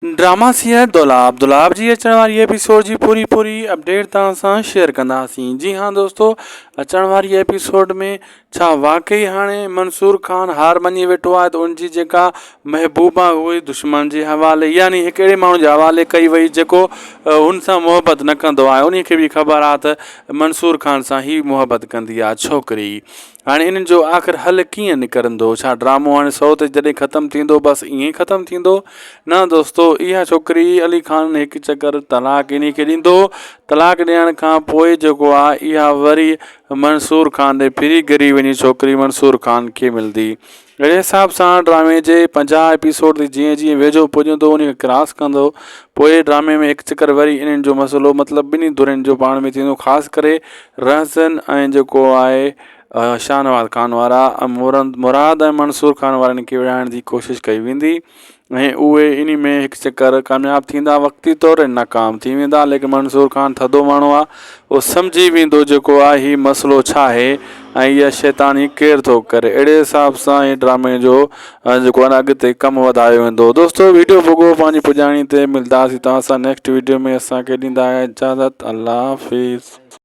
Drama serial दुलाब जी अचण वारी episode जी पूरी अपडेट तव्हां सां शेयर कंदासीं। जी हाँ दोस्तों, अचण वारी एपिसोड में छा वाकई हाणे मंसूर खान हार मञी वेठो आहे त उनजी जेका महबूबा हुई दुश्मन जे हवाले, यानी हिकु अहिड़े माण्हू जे हवाले कई वई जेको हुन सां मुहबत न कंदो आहे। उन खे बि ख़बर आहे त मंसूर खान सां ई मुहबत कंदी आहे छोकिरी। हाणे इन्हनि जो आख़िर हल कीअं निकिरंदो? छा ड्रामो हाणे सौ ते जॾहिं ख़तमु थींदो बसि ईअं ई ख़तमु थींदो? न दोस्तों, इहा छोकिरी अली खान हिकु चकर तलाक इन खे ॾींदो। तलाक ॾियण खां पोइ जेको आहे इहा वरी मंसूर खान ॾे फिरी गिरी वञी छोकिरी मंसूर खान खे मिलंदी। अहिड़े हिसाब सां ड्रामे जे 50 एपिसोड जीअं जीअं वेझो पुॼंदो उन खे क्रॉस कंदो, पोइ ड्रामे में हिकु चकर वरी इन्हनि जो मसइलो मतिलबु ॿिन्ही धुरनि जो पाण में थींदो, ख़ासि करे रहसन ऐं जेको आहे शाहनवाज़ खान वारा मुराद ऐं मंसूर खान वारनि खे विढ़ाइण जी कोशिशि कई वेंदी ऐं उहे इन में हिकु चकर कामयाबु थींदा, वक़्ती तौरु नाकाम थी वेंदा। लेकिन मंसूर खान थधो माण्हू आहे, उहो सम्झी वेंदो जेको आहे हीउ मसइलो छा आहे ऐं इहा शैतानी केरु थो करे। अहिड़े हिसाब सां इहे ड्रामे जो जेको आहे अॻिते कमु वधायो वेंदो। दोस्तों, वीडियो भुॻो पंहिंजी पुॼाणी ते मिलंदासीं तव्हां सां नेक्स्ट वीडियो में। असांखे ॾींदा इजाज़त। अल्लाह हाफ़िज़।